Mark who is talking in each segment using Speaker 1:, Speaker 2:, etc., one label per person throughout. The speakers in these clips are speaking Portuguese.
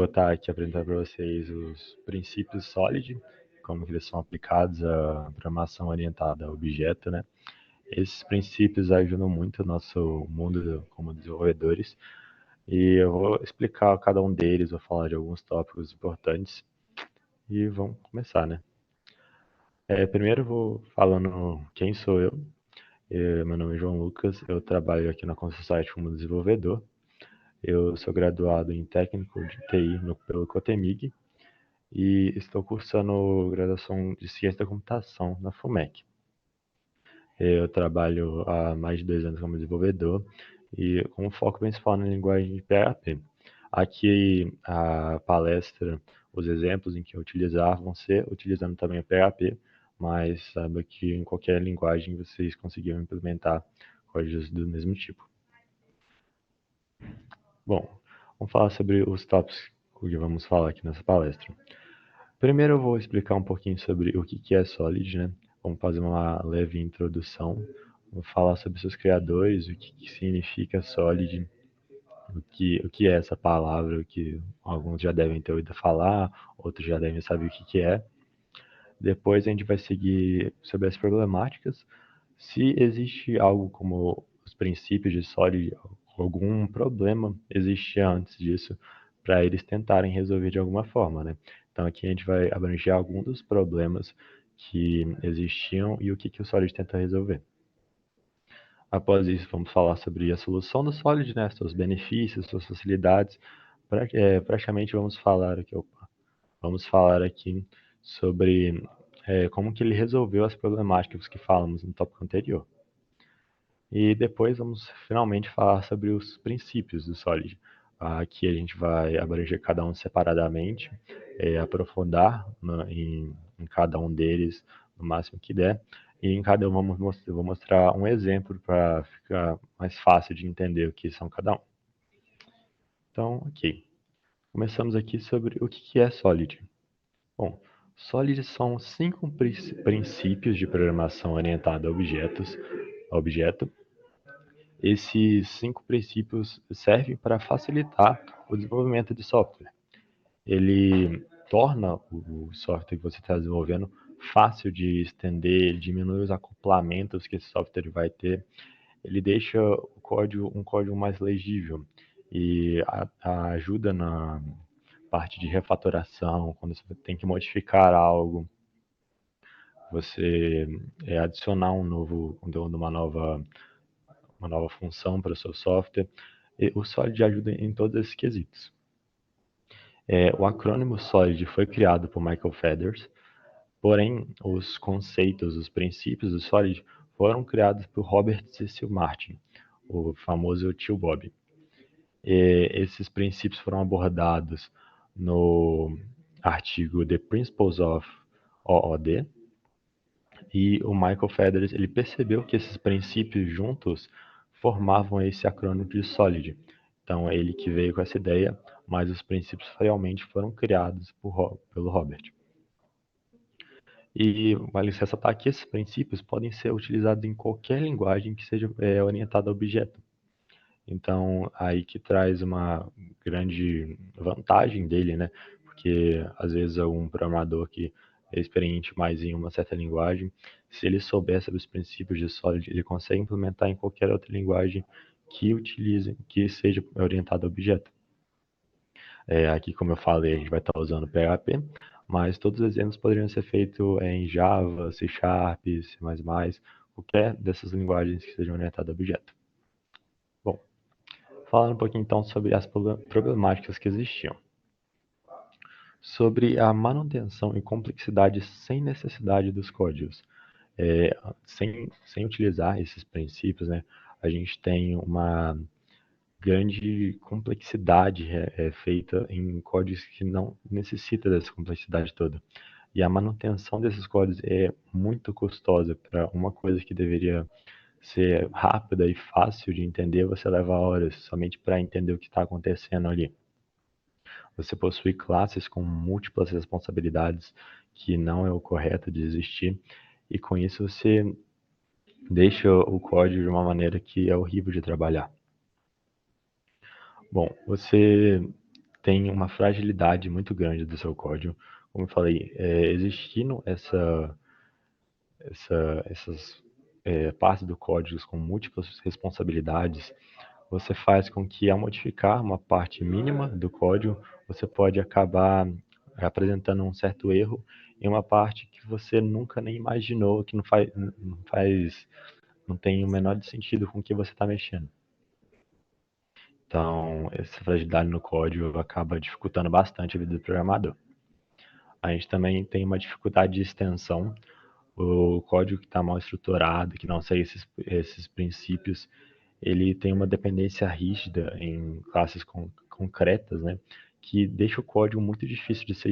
Speaker 1: Vou estar aqui apresentando para vocês os princípios SOLID, como que eles são aplicados à programação orientada a objeto, né? Esses princípios ajudam muito o nosso mundo como desenvolvedores e eu vou explicar cada um deles, vou falar de alguns tópicos importantes e vamos começar, né? Primeiro eu vou falando quem sou eu. Meu nome é João Lucas, eu trabalho aqui na Consociety como desenvolvedor. Eu sou graduado em técnico de TI pelo Cotemig e estou cursando graduação de Ciência da Computação na FUMEC. Eu trabalho há mais de 2 anos como desenvolvedor e com foco principal na linguagem de PHP. Aqui a palestra, os exemplos em que eu utilizar vão ser utilizando também o PHP, mas saiba que em qualquer linguagem vocês conseguiram implementar códigos do mesmo tipo. Bom, vamos falar sobre os tópicos que vamos falar aqui nessa palestra. Primeiro eu vou explicar um pouquinho sobre o que é Solid, né? Vamos fazer uma leve introdução, vou falar sobre seus criadores, o que significa Solid, o que é essa palavra, que alguns já devem ter ouvido falar, outros já devem saber o que é. Depois a gente vai seguir sobre as problemáticas, se existe algo como os princípios de Solid, algum problema existia antes disso, para eles tentarem resolver de alguma forma, né? Então aqui a gente vai abranger alguns dos problemas que existiam e o que o Solid tenta resolver. Após isso, vamos falar sobre a solução do Solid, né? Seus benefícios, suas facilidades. Praticamente vamos falar aqui sobre como que ele resolveu as problemáticas que falamos no tópico anterior. E depois vamos finalmente falar sobre os princípios do Solid. Aqui a gente vai abranger cada um separadamente, aprofundar em cada um deles no máximo que der. E em cada um eu vou mostrar um exemplo para ficar mais fácil de entender o que são cada um. Então, ok. Começamos aqui sobre o que é Solid. Bom, Solid são 5 princípios de programação orientada a objeto. Esses 5 princípios servem para facilitar o desenvolvimento de software. Ele torna o software que você está desenvolvendo fácil de estender, ele diminui os acoplamentos que esse software vai ter, ele deixa um código mais legível e ajuda na parte de refatoração, quando você tem que modificar algo, você adicionar uma nova função para o seu software. E o Solid ajuda em todos esses quesitos. O acrônimo Solid foi criado por Michael Feathers, porém os conceitos, os princípios do Solid foram criados por Robert Cecil Martin, o famoso tio Bob. Esses princípios foram abordados no artigo The Principles of OOD, e o Michael Feathers ele percebeu que esses princípios juntos formavam esse acrônimo de SOLID. Então é ele que veio com essa ideia, mas os princípios realmente foram criados pelo Robert. E vale ressaltar que esses princípios podem ser utilizados em qualquer linguagem que seja orientada a objeto. Então, aí que traz uma grande vantagem dele, né? Porque às vezes algum programador que é experiente mais em uma certa linguagem, se ele souber sobre os princípios de Solid, ele consegue implementar em qualquer outra linguagem que seja orientada a objeto. Aqui, como eu falei, a gente vai estar usando PHP, mas todos os exemplos poderiam ser feitos em Java, C Sharp, C++, qualquer dessas linguagens que sejam orientadas a objeto. Bom, falando um pouquinho então sobre as problemáticas que existiam. Sobre a manutenção e complexidade sem necessidade dos códigos. Sem utilizar esses princípios, né, a gente tem uma grande complexidade feita em códigos que não necessita dessa complexidade toda. E a manutenção desses códigos é muito custosa para uma coisa que deveria ser rápida e fácil de entender, você leva horas somente para entender o que está acontecendo ali. Você possui classes com múltiplas responsabilidades, que não é o correto de existir, e com isso você deixa o código de uma maneira que é horrível de trabalhar. Bom, você tem uma fragilidade muito grande do seu código. Como eu falei, existindo essas partes do código com múltiplas responsabilidades, você faz com que, ao modificar uma parte mínima do código, você pode acabar apresentando um certo erro em uma parte que você nunca nem imaginou, que não tem o menor de sentido com o que você está mexendo. Então, essa fragilidade no código acaba dificultando bastante a vida do programador. A gente também tem uma dificuldade de extensão. O código que está mal estruturado, que não segue esses princípios, ele tem uma dependência rígida em classes concretas, né, que deixa o código muito difícil de ser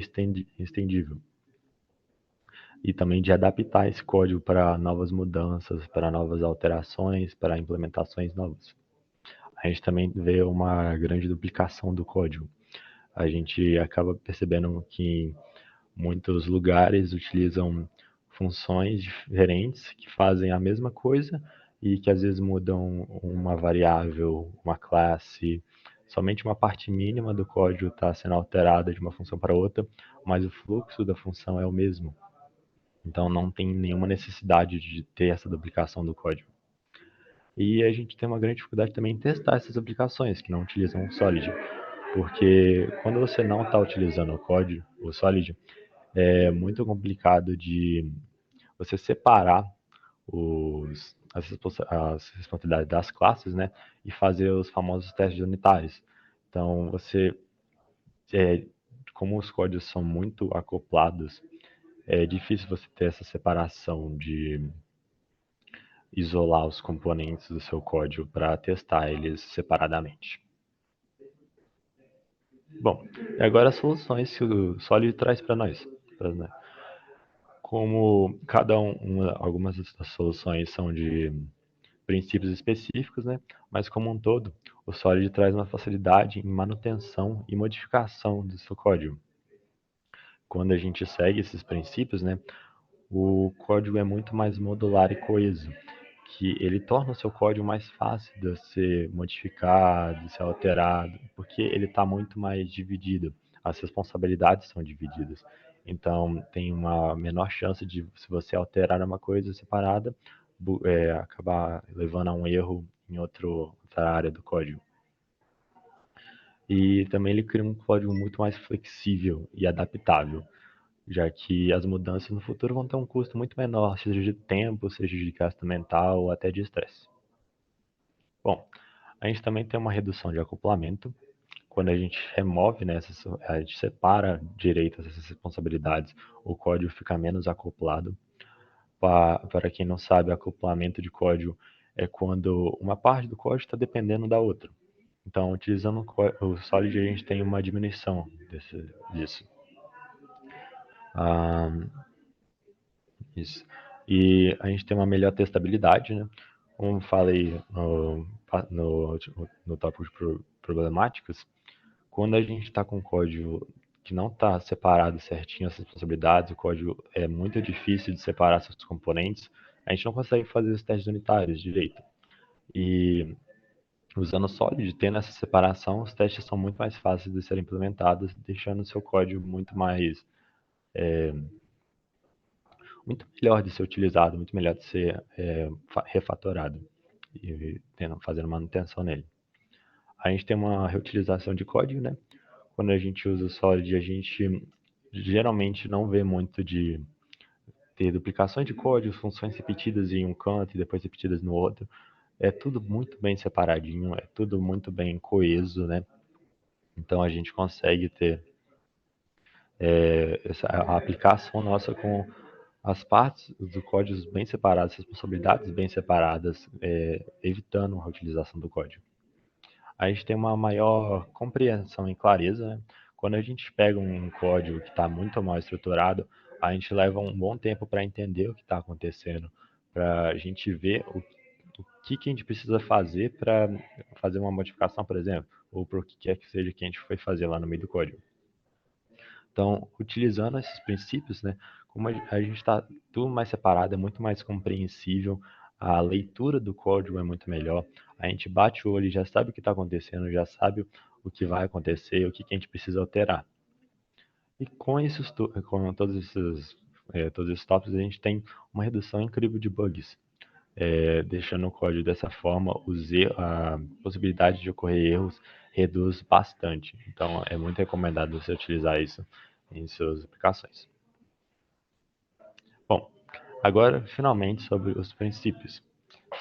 Speaker 1: estendível. E também de adaptar esse código para novas mudanças, para novas alterações, para implementações novas. A gente também vê uma grande duplicação do código. A gente acaba percebendo que muitos lugares utilizam funções diferentes que fazem a mesma coisa e que às vezes mudam uma variável, uma classe. Somente uma parte mínima do código está sendo alterada de uma função para outra, mas o fluxo da função é o mesmo. Então não tem nenhuma necessidade de ter essa duplicação do código. E a gente tem uma grande dificuldade também em testar essas aplicações que não utilizam o Solid, porque quando você não está utilizando o código, o Solid, é muito complicado de você separar as responsabilidades das classes, né, e fazer os famosos testes unitários. Então, é, como os códigos são muito acoplados, é difícil você ter essa separação de isolar os componentes do seu código para testar eles separadamente. Bom, e agora as soluções que o Solid traz para nós. Como algumas das soluções são de princípios específicos, né? Mas como um todo, o Solid traz uma facilidade em manutenção e modificação do seu código. Quando a gente segue esses princípios, né, o código é muito mais modular e coeso, que ele torna o seu código mais fácil de ser modificado, de ser alterado, porque ele está muito mais dividido. As responsabilidades são divididas. Então, tem uma menor chance de, se você alterar uma coisa separada, acabar levando a um erro em outra área do código. E também ele cria um código muito mais flexível e adaptável, já que as mudanças no futuro vão ter um custo muito menor, seja de tempo, seja de gasto mental ou até de estresse. Bom, a gente também tem uma redução de acoplamento. Quando a gente remove, né, a gente separa direito essas responsabilidades, o código fica menos acoplado. Para quem não sabe, acoplamento de código é quando uma parte do código está dependendo da outra. Então, utilizando o Solid, a gente tem uma diminuição disso. Ah, isso. E a gente tem uma melhor testabilidade, né? Como falei no tópico de problemáticas, quando a gente está com código que não está separado certinho as responsabilidades, o código é muito difícil de separar seus componentes, a gente não consegue fazer os testes unitários direito. E usando o Solid, tendo essa separação, os testes são muito mais fáceis de serem implementados, deixando o seu código muito melhor de ser utilizado, muito melhor de ser refatorado e fazendo manutenção nele. A gente tem uma reutilização de código, né? Quando a gente usa o Solid, a gente geralmente não vê muito de ter duplicações de código, funções repetidas em um canto e depois repetidas no outro. É tudo muito bem separadinho, é tudo muito bem coeso, né? Então a gente consegue ter a aplicação nossa com as partes do código bem separadas, responsabilidades bem separadas, evitando a utilização do código. A gente tem uma maior compreensão e clareza, né? Quando a gente pega um código que está muito mal estruturado, a gente leva um bom tempo para entender o que está acontecendo, para a gente ver o que a gente precisa fazer para fazer uma modificação, por exemplo, ou para o que quer que seja que a gente foi fazer lá no meio do código. Então, utilizando esses princípios, né, como a gente está tudo mais separado, é muito mais compreensível, a leitura do código é muito melhor, a gente bate o olho e já sabe o que está acontecendo, já sabe o que vai acontecer, o que a gente precisa alterar. E com todos esses tópicos, a gente tem uma redução incrível de bugs. Deixando o código dessa forma, a possibilidade de ocorrer erros reduz bastante. Então, é muito recomendado você utilizar isso em suas aplicações. Bom, agora, finalmente, sobre os princípios.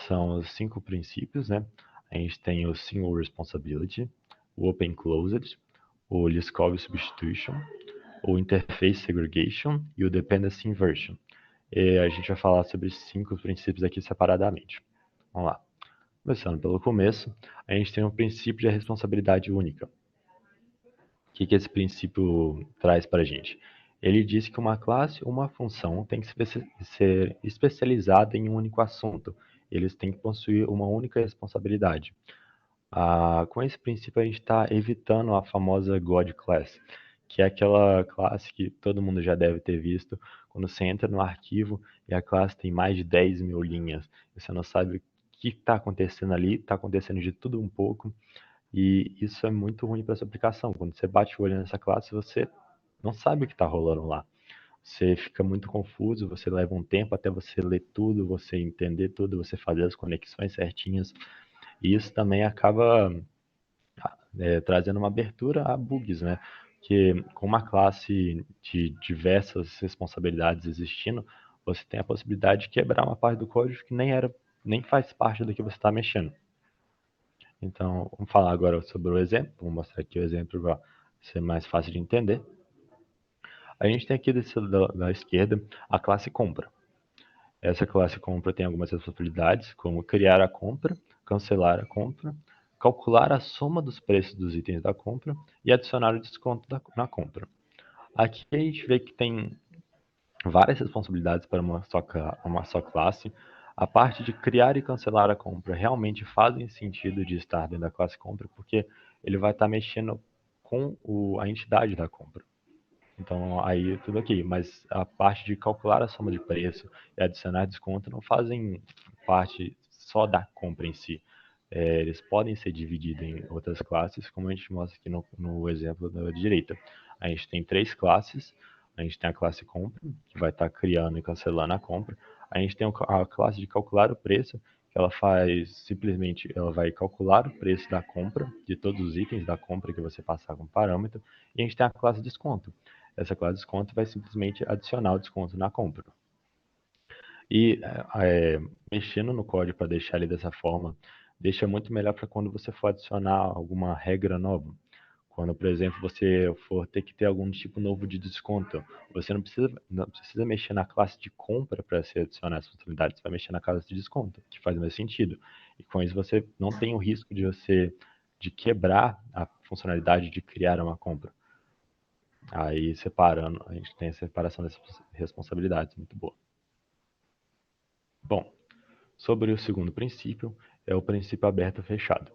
Speaker 1: São os 5 princípios, né? A gente tem o Single Responsibility, o Open Closed, o Liskov Substitution, o Interface Segregation e o Dependency Inversion. E a gente vai falar sobre esses 5 princípios aqui separadamente. Vamos lá. Começando pelo começo, a gente tem o princípio de responsabilidade única. O que esse princípio traz para a gente? Ele diz que uma classe ou uma função tem que ser especializada em um único assunto. Eles têm que possuir uma única responsabilidade. Com esse princípio, a gente está evitando a famosa God Class, que é aquela classe que todo mundo já deve ter visto, quando você entra no arquivo e a classe tem mais de 10 mil linhas. Você não sabe o que está acontecendo ali, está acontecendo de tudo um pouco, e isso é muito ruim para sua aplicação. Quando você bate o olho nessa classe, você não sabe o que está rolando lá. Você fica muito confuso, você leva um tempo até você ler tudo, você entender tudo, você fazer as conexões certinhas. E isso também acaba trazendo uma abertura a bugs, né? Que com uma classe de diversas responsabilidades existindo, você tem a possibilidade de quebrar uma parte do código que nem faz parte do que você está mexendo. Então, vamos falar agora sobre o exemplo. Vou mostrar aqui o exemplo para ser mais fácil de entender. A gente tem aqui da esquerda a classe compra. Essa classe compra tem algumas responsabilidades, como criar a compra, cancelar a compra, calcular a soma dos preços dos itens da compra e adicionar o desconto na compra. Aqui a gente vê que tem várias responsabilidades para uma só classe. A parte de criar e cancelar a compra realmente fazem sentido de estar dentro da classe compra, porque ele vai estar mexendo com a entidade da compra. Então, aí tudo aqui, mas a parte de calcular a soma de preço e adicionar desconto não fazem parte só da compra em si. Eles podem ser divididos em outras classes, como a gente mostra aqui no exemplo da direita. A gente tem 3 classes. A gente tem a classe compra, que vai estar criando e cancelando a compra. A gente tem a classe de calcular o preço, que ela vai calcular o preço da compra, de todos os itens da compra que você passar como parâmetro. E a gente tem a classe desconto. Essa classe de desconto vai simplesmente adicionar o desconto na compra. E mexendo no código para deixar ele dessa forma, deixa muito melhor para quando você for adicionar alguma regra nova. Quando, por exemplo, você for ter que ter algum tipo novo de desconto, você não precisa mexer na classe de compra para se adicionar essa funcionalidade, você vai mexer na classe de desconto, que faz mais sentido. E com isso você não tem o risco de quebrar a funcionalidade de criar uma compra. Aí separando, a gente tem a separação dessas responsabilidades, muito boa. Bom, sobre o segundo princípio, é o princípio aberto-fechado.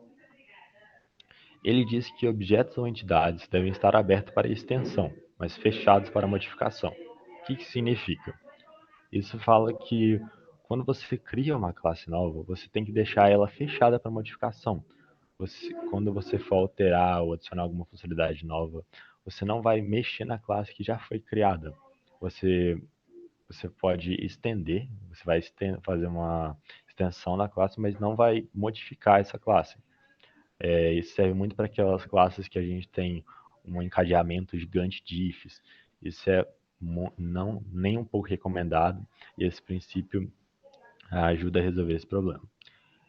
Speaker 1: Ele diz que objetos ou entidades devem estar abertos para extensão, mas fechados para modificação. O que significa? Isso fala que quando você cria uma classe nova, você tem que deixar ela fechada para modificação. Quando você for alterar ou adicionar alguma funcionalidade nova, você não vai mexer na classe que já foi criada. Você, você pode estender, você vai fazer uma extensão da classe, mas não vai modificar essa classe. Isso serve muito para aquelas classes que a gente tem um encadeamento gigante de ifs. Isso é não nem um pouco recomendado e esse princípio ajuda a resolver esse problema.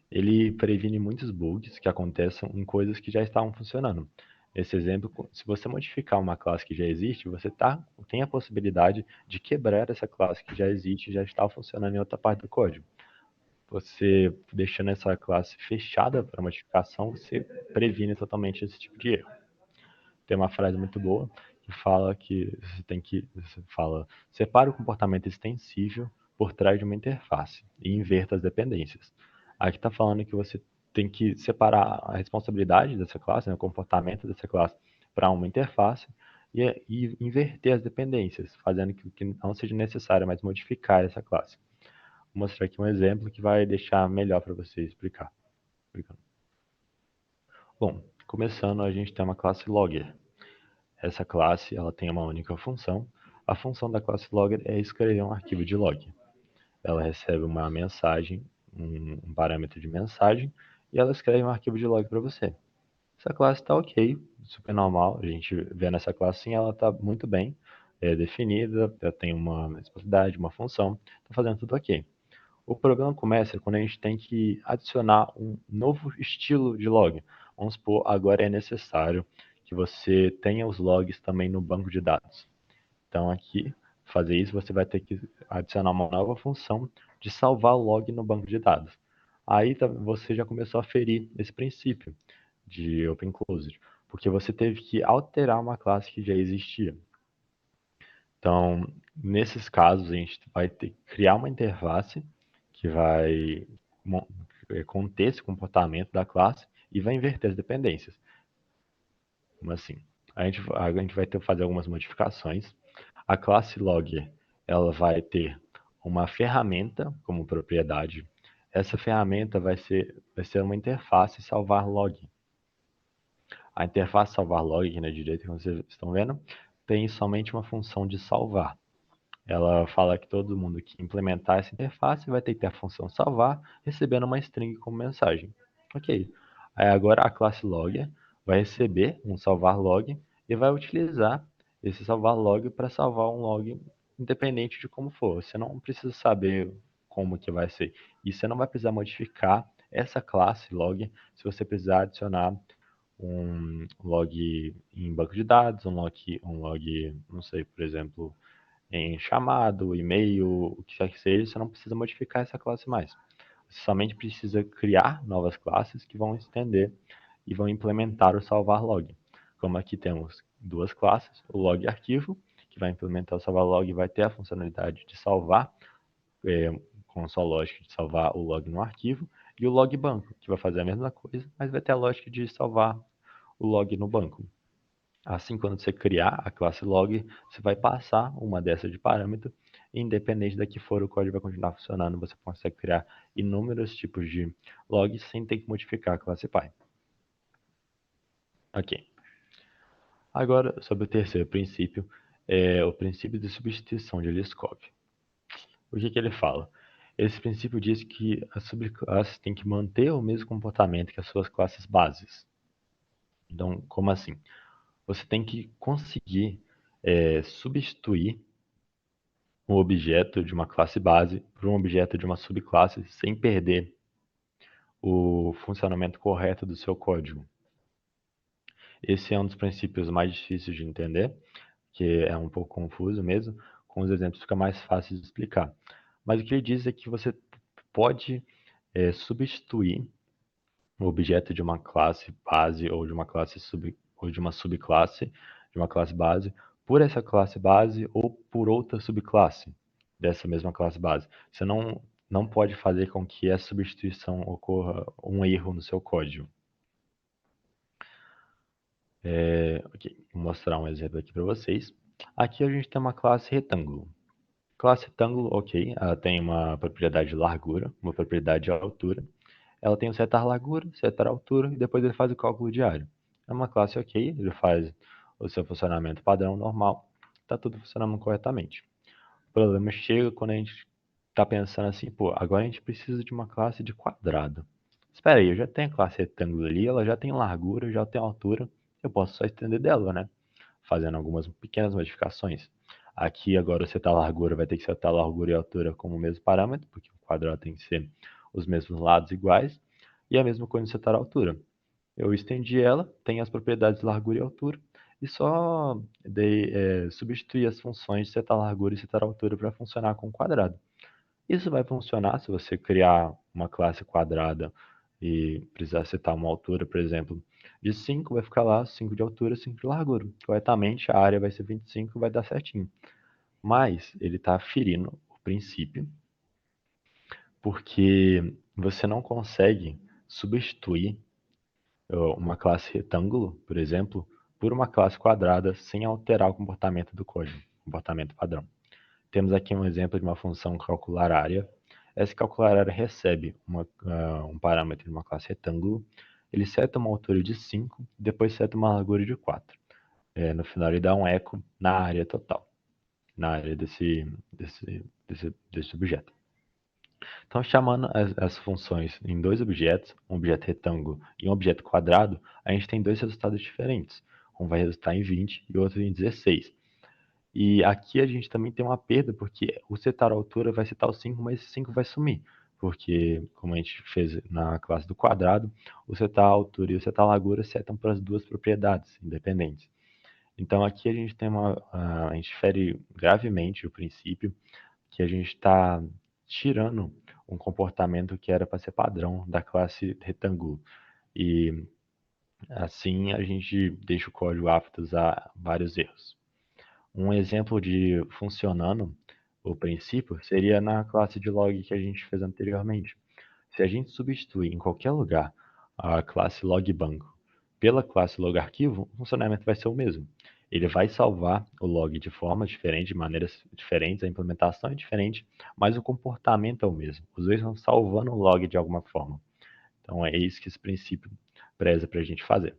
Speaker 1: Ele previne muitos bugs que acontecem em coisas que já estavam funcionando. Nesse exemplo, se você modificar uma classe que já existe, você tem a possibilidade de quebrar essa classe que já existe e já está funcionando em outra parte do código. Você deixando essa classe fechada para modificação, você previne totalmente esse tipo de erro. Tem uma frase muito boa que fala que você fala, separe o comportamento extensível por trás de uma interface e inverta as dependências. Aqui está falando que você tem que separar a responsabilidade dessa classe, né, o comportamento dessa classe, para uma interface e inverter as dependências, fazendo que não seja necessário mais modificar essa classe. Vou mostrar aqui um exemplo que vai deixar melhor para você explicar. Bom, Começando, a gente tem uma classe logger. Essa classe ela tem uma única função. A função da classe logger é escrever um arquivo de log. Ela recebe uma mensagem, um parâmetro de mensagem, e ela escreve um arquivo de log para você. Essa classe está ok, super normal. A gente vê nessa classe sim, ela está muito bem definida, ela tem uma responsabilidade, uma função, está fazendo tudo ok. O problema começa quando a gente tem que adicionar um novo estilo de log. Vamos supor, agora é necessário que você tenha os logs também no banco de dados. Então aqui, fazer isso, você vai ter que adicionar uma nova função de salvar o log no banco de dados. Aí você já começou a ferir esse princípio de Open Closed, porque você teve que alterar uma classe que já existia. Então, nesses casos, a gente vai ter que criar uma interface que vai conter esse comportamento da classe e vai inverter as dependências. Como assim? A gente vai ter que fazer algumas modificações. A classe logger, ela vai ter uma ferramenta como propriedade. Essa ferramenta vai ser uma interface salvar log. A interface salvar log aqui na direita, como vocês estão vendo, tem somente uma função de salvar. Ela fala que todo mundo que implementar essa interface vai ter que ter a função salvar, recebendo uma string como mensagem. Ok. Aí agora a classe logger vai receber um salvar log e vai utilizar esse salvar log para salvar um log independente de como for. Você não precisa saber como que vai ser. E você não vai precisar modificar essa classe log se você precisar adicionar um log em banco de dados, um log, não sei, por exemplo, em chamado, e-mail, o que quer que seja, você não precisa modificar essa classe mais. Você somente precisa criar novas classes que vão estender e vão implementar o salvar log. Como aqui temos duas classes, o log arquivo, que vai implementar o salvar log e vai ter a funcionalidade de salvar, com a sua lógica de salvar o log no arquivo, e o log banco, que vai fazer a mesma coisa, mas vai ter a lógica de salvar o log no banco. Assim, quando você criar a classe log, você vai passar uma dessas de parâmetro, independente da que for, o código vai continuar funcionando, você consegue criar inúmeros tipos de logs sem ter que modificar a classe Py. Ok. Agora, sobre o terceiro princípio, é o princípio de substituição de Liskov. O que ele fala? Esse princípio diz que as subclasses têm que manter o mesmo comportamento que as suas classes bases. Então, como assim? Você tem que conseguir substituir um objeto de uma classe base por um objeto de uma subclasse sem perder o funcionamento correto do seu código. Esse é um dos princípios mais difíceis de entender, que é um pouco confuso mesmo. Com os exemplos fica mais fácil de explicar. Mas o que ele diz é que você pode substituir o objeto de uma classe base ou de uma classe ou de uma subclasse de uma classe base por essa classe base ou por outra subclasse dessa mesma classe base. Você não pode fazer com que essa substituição ocorra um erro no seu código. Ok, vou mostrar um exemplo aqui para vocês. Aqui a gente tem uma classe retângulo. Classe retângulo, ok, ela tem uma propriedade de largura, uma propriedade de altura. Ela tem o setar largura, setar altura e depois ele faz o cálculo diário. É uma classe ok, ele faz o seu funcionamento padrão normal, está tudo funcionando corretamente. O problema chega quando a gente está pensando assim, pô, agora a gente precisa de uma classe de quadrado. Espera aí, eu já tenho a classe retângulo ali, ela já tem largura, já tem altura, eu posso só estender dela, né? Fazendo algumas pequenas modificações. Aqui agora o setar largura vai ter que setar largura e altura como o mesmo parâmetro, porque o quadrado tem que ser os mesmos lados iguais, e a mesma coisa no setar altura. Eu estendi ela, tem as propriedades de largura e altura, e só substituir as funções de setar largura e setar altura para funcionar com o quadrado. Isso vai funcionar se você criar uma classe quadrada e precisar setar uma altura, por exemplo, de 5, vai ficar lá 5 de altura, 5 de largura. Corretamente, a área vai ser 25, vai dar certinho. Mas ele está ferindo o princípio, porque você não consegue substituir uma classe retângulo, por exemplo, por uma classe quadrada sem alterar o comportamento do código, comportamento padrão. Temos aqui um exemplo de uma função calcular área. Essa calcular área recebe um parâmetro de uma classe retângulo ele seta uma altura de 5, depois seta uma largura de 4. No final ele dá um eco na área total, na área desse objeto. Então, chamando as funções em dois objetos, um objeto retângulo e um objeto quadrado, a gente tem dois resultados diferentes. Um vai resultar em 20 e o outro em 16. E aqui a gente também tem uma perda, porque o setar a altura vai setar o 5, mas esse 5 vai sumir. Porque, como a gente fez na classe do quadrado, o setar a altura e o setar a largura setam para as duas propriedades independentes. Então aqui a gente tem a gente fere gravemente o princípio que a gente está tirando um comportamento que era para ser padrão da classe retângulo. E assim a gente deixa o código apto a vários erros. Um exemplo de funcionando o princípio seria na classe de log que a gente fez anteriormente. Se a gente substituir em qualquer lugar a classe logBanco pela classe logarquivo, o funcionamento vai ser o mesmo. Ele vai salvar o log de forma diferente, de maneiras diferentes, a implementação é diferente, mas o comportamento é o mesmo. Os dois estão salvando o log de alguma forma. Então é isso que esse princípio preza para a gente fazer.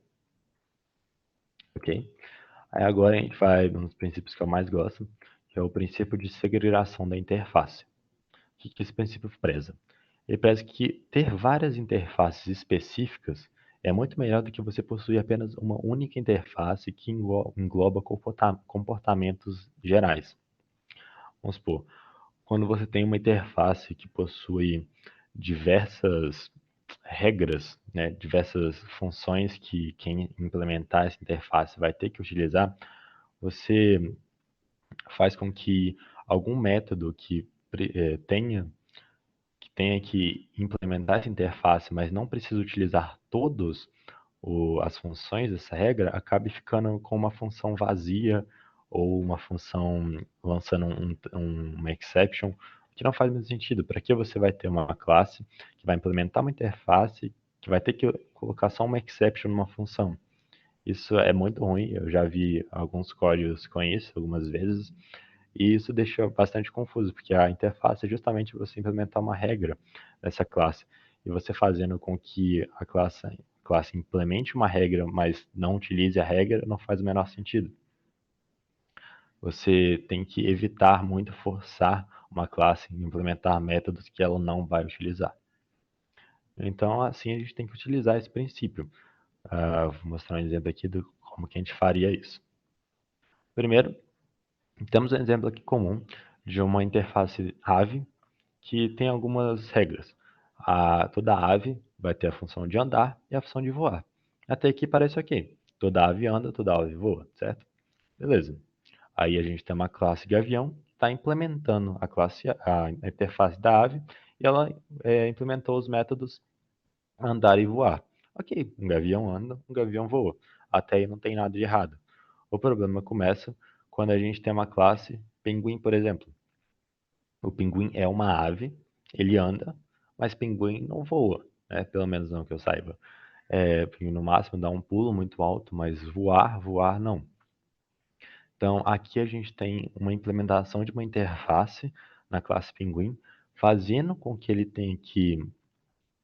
Speaker 1: Ok? Aí agora a gente vai um dos princípios que eu mais gosto, que é o princípio de segregação da interface. O que esse princípio preza? Ele preza que ter várias interfaces específicas é muito melhor do que você possuir apenas uma única interface que engloba comportamentos gerais. Vamos supor, quando você tem uma interface que possui diversas regras, né, diversas funções que quem implementar essa interface vai ter que utilizar, você faz com que algum método que tenha que implementar essa interface, mas não precisa utilizar todas as funções dessa regra, acabe ficando com uma função vazia ou uma função lançando uma exception, que não faz muito sentido. Para que você vai ter uma classe que vai implementar uma interface que vai ter que colocar só uma exception numa função? Isso é muito ruim, eu já vi alguns códigos com isso algumas vezes, e isso deixa bastante confuso, porque a interface é justamente você implementar uma regra nessa classe. E você fazendo com que a classe implemente uma regra, mas não utilize a regra, não faz o menor sentido. Você tem que evitar muito forçar uma classe em implementar métodos que ela não vai utilizar. Então, assim, a gente tem que utilizar esse princípio. Vou mostrar um exemplo aqui de como que a gente faria isso. Primeiro, temos um exemplo aqui comum de uma interface AVE que tem algumas regras. Toda ave vai ter a função de andar e a função de voar. Até aqui parece ok. Toda ave anda, toda ave voa, certo? Beleza. Aí a gente tem uma classe de avião que está implementando a interface da ave e ela implementou os métodos andar e voar. Ok, um gavião anda, um gavião voa. Até aí não tem nada de errado. O problema começa quando a gente tem uma classe pinguim, por exemplo. O pinguim é uma ave, ele anda, mas pinguim não voa, né? Pelo menos não que eu saiba. Pinguim no máximo dá um pulo muito alto, mas voar não. Então aqui a gente tem uma implementação de uma interface na classe pinguim, fazendo com que ele tenha que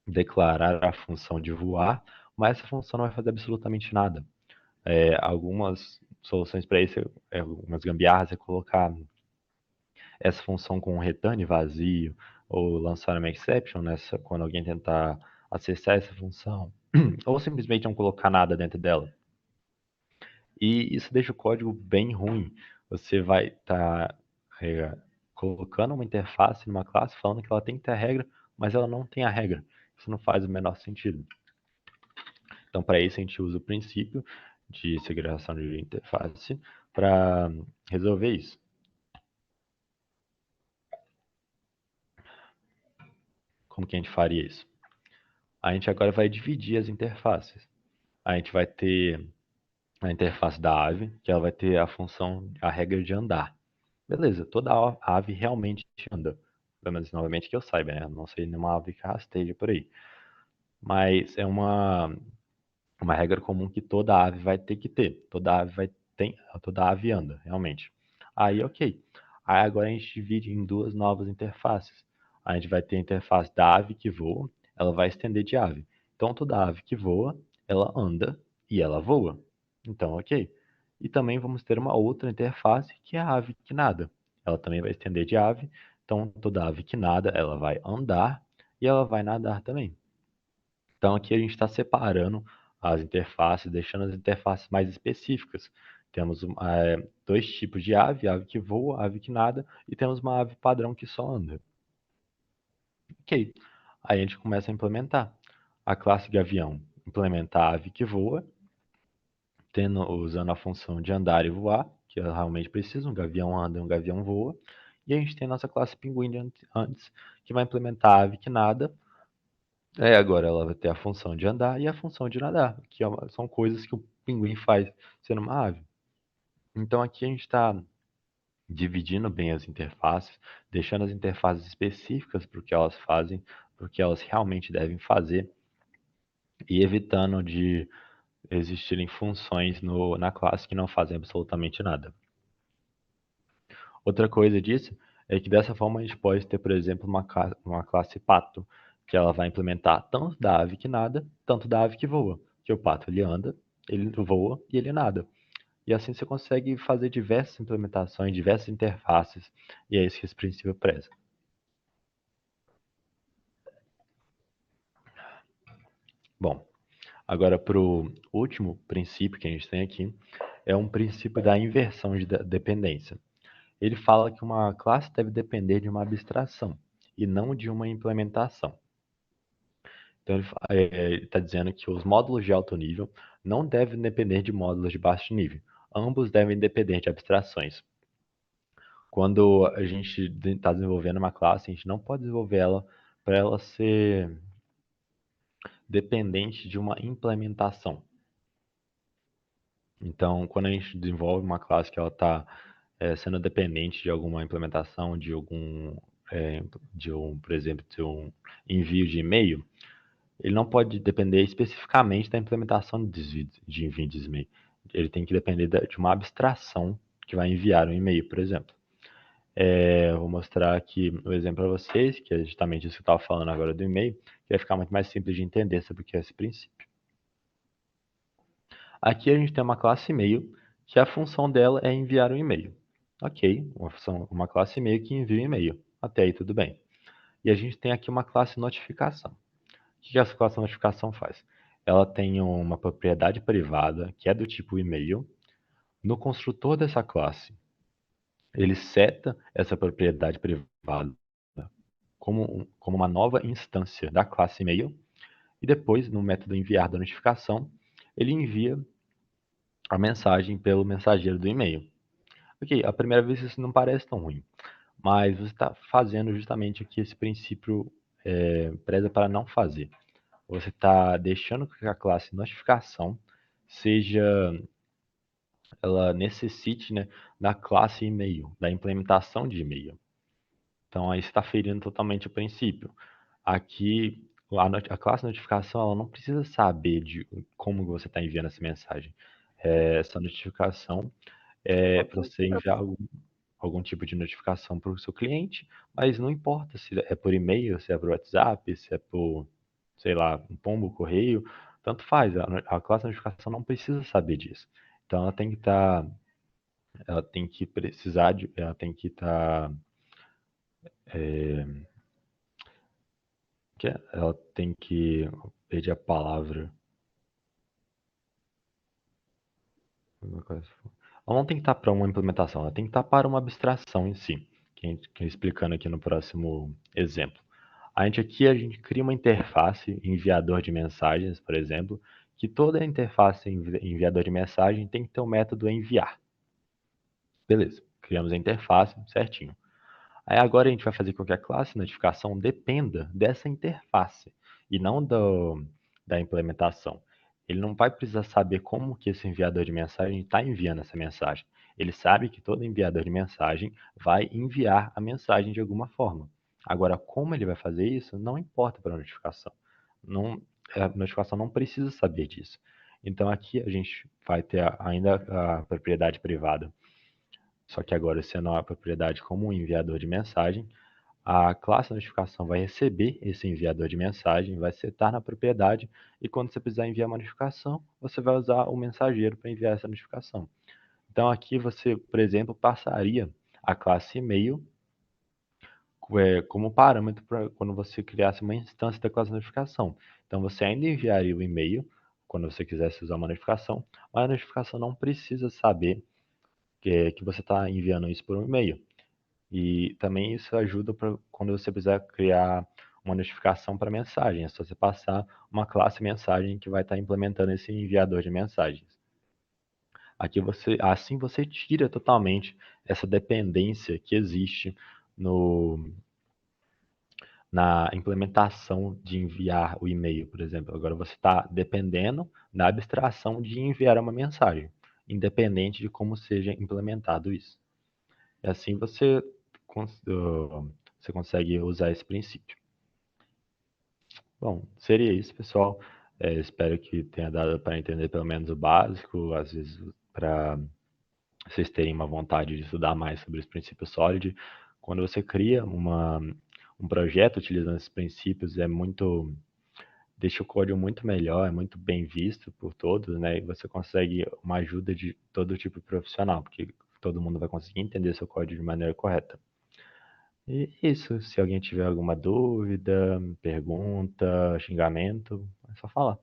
Speaker 1: declarar a função de voar, mas essa função não vai fazer absolutamente nada. Algumas soluções para isso, algumas gambiarras, é colocar essa função com um return vazio ou lançar uma exception quando alguém tentar acessar essa função, ou simplesmente não colocar nada dentro dela. E isso deixa o código bem ruim. Você vai estar colocando uma interface numa classe falando que ela tem que ter a regra, mas ela não tem a regra. Isso não faz o menor sentido. Então, para isso, a gente usa o princípio de segregação de interface para resolver isso. Como que a gente faria isso? A gente agora vai dividir as interfaces. A gente vai ter a interface da ave, que ela vai ter a função, a regra de andar. Beleza, toda ave realmente anda. Pelo menos, novamente, que eu saiba, né? Não sei nenhuma ave que rasteja por aí. Mas é uma regra comum que toda ave vai ter que ter. Toda ave anda, realmente. Aí, ok. Aí agora a gente divide em duas novas interfaces. A gente vai ter a interface da ave que voa, ela vai estender de ave. Então, toda ave que voa, ela anda e ela voa. Então, ok. E também vamos ter uma outra interface, que é a ave que nada. Ela também vai estender de ave. Então, toda ave que nada, ela vai andar e ela vai nadar também. Então, aqui a gente está separando as interfaces, deixando as interfaces mais específicas. Temos dois tipos de ave que voa, ave que nada, e temos uma ave padrão que só anda. Ok. Aí a gente começa a implementar. A classe Gavião implementa a ave que voa, usando a função de andar e voar, que eu realmente preciso, um gavião anda e um gavião voa. E a gente tem a nossa classe Pinguim antes, que vai implementar a ave que nada. Agora ela vai ter a função de andar e a função de nadar, que são coisas que o pinguim faz sendo uma ave. Então aqui a gente está dividindo bem as interfaces, deixando as interfaces específicas para o que elas fazem, para o que elas realmente devem fazer, e evitando de existirem funções na classe que não fazem absolutamente nada. Outra coisa disso é que dessa forma a gente pode ter, por exemplo, uma classe pato, que ela vai implementar tanto da ave que nada, tanto da ave que voa. Que o pato ele anda, ele voa e ele nada. E assim você consegue fazer diversas implementações, diversas interfaces, e é isso que esse princípio preza. Bom, agora para o último princípio que a gente tem aqui, é um princípio da inversão de dependência. Ele fala que uma classe deve depender de uma abstração e não de uma implementação. Então ele está dizendo que os módulos de alto nível não devem depender de módulos de baixo nível. Ambos devem depender de abstrações. Quando a gente está desenvolvendo uma classe, a gente não pode desenvolver ela para ela ser dependente de uma implementação. Então, quando a gente desenvolve uma classe que ela está sendo dependente de alguma implementação, por exemplo, de um envio de e-mail, ele não pode depender especificamente da implementação de envio de e-mail. Ele tem que depender de uma abstração que vai enviar um e-mail, por exemplo. Vou mostrar aqui o exemplo para vocês, que é justamente isso que eu estava falando agora do e-mail, que vai ficar muito mais simples de entender sobre o que é esse princípio. Aqui a gente tem uma classe e-mail, que a função dela é enviar um e-mail. Ok, uma classe e-mail que envia um e-mail. Até aí tudo bem. E a gente tem aqui uma classe notificação. O que essa classe notificação faz? Ela tem uma propriedade privada, que é do tipo e-mail. No construtor dessa classe, ele seta essa propriedade privada como uma nova instância da classe e-mail. E depois, no método enviar da notificação, ele envia a mensagem pelo mensageiro do e-mail. Ok, à primeira vez isso não parece tão ruim, mas você está fazendo justamente o que esse princípio preza para não fazer. Você está deixando que a classe notificação ela necessite, né, da classe e-mail, da implementação de e-mail. Então aí está ferindo totalmente o princípio. Aqui a classe notificação ela não precisa saber de como você está enviando essa mensagem. Essa notificação é para você enviar algum tipo de notificação para o seu cliente, mas não importa se é por e-mail, se é por WhatsApp, se é por, sei lá, um pombo, correio, tanto faz. A classe de notificação não precisa saber disso. Então ela tem que precisar de, ela tem que estar, ela tem que, perdi a palavra. Ela não tem que estar para uma implementação, ela tem que estar para uma abstração em si, que explicando aqui no próximo exemplo. A gente cria uma interface enviador de mensagens, por exemplo, que toda interface enviador de mensagem tem que ter o método enviar. Beleza, criamos a interface certinho. Aí agora a gente vai fazer com que a classe notificação dependa dessa interface e não da implementação. Ele não vai precisar saber como que esse enviador de mensagem está enviando essa mensagem. Ele sabe que todo enviador de mensagem vai enviar a mensagem de alguma forma. Agora, como ele vai fazer isso, não importa para a notificação. Não, a notificação não precisa saber disso. Então aqui a gente vai ter ainda a propriedade privada, só que agora sendo a propriedade como um enviador de mensagem, A classe notificação vai receber esse enviador de mensagem, vai setar na propriedade e quando você precisar enviar uma notificação, você vai usar o mensageiro para enviar essa notificação. Então aqui você, por exemplo, passaria a classe e-mail como parâmetro para quando você criasse uma instância da classe notificação. Então você ainda enviaria o e-mail quando você quisesse usar uma notificação, mas a notificação não precisa saber que você está enviando isso por um e-mail. E também isso ajuda para quando você precisar criar uma notificação para mensagem. É só você passar uma classe mensagem que vai estar implementando esse enviador de mensagens. Aqui assim você tira totalmente essa dependência que existe no, na implementação de enviar o e-mail, por exemplo. Agora você está dependendo da abstração de enviar uma mensagem, independente de como seja implementado isso. E assim você consegue usar esse princípio. Bom, seria isso, pessoal. Espero que tenha dado para entender pelo menos o básico, às vezes para vocês terem uma vontade de estudar mais sobre os princípios Solid. Quando você cria um projeto utilizando esses princípios, deixa o código muito melhor, é muito bem visto por todos, né? E você consegue uma ajuda de todo tipo de profissional, porque todo mundo vai conseguir entender seu código de maneira correta. E isso, se alguém tiver alguma dúvida, pergunta, xingamento, é só falar.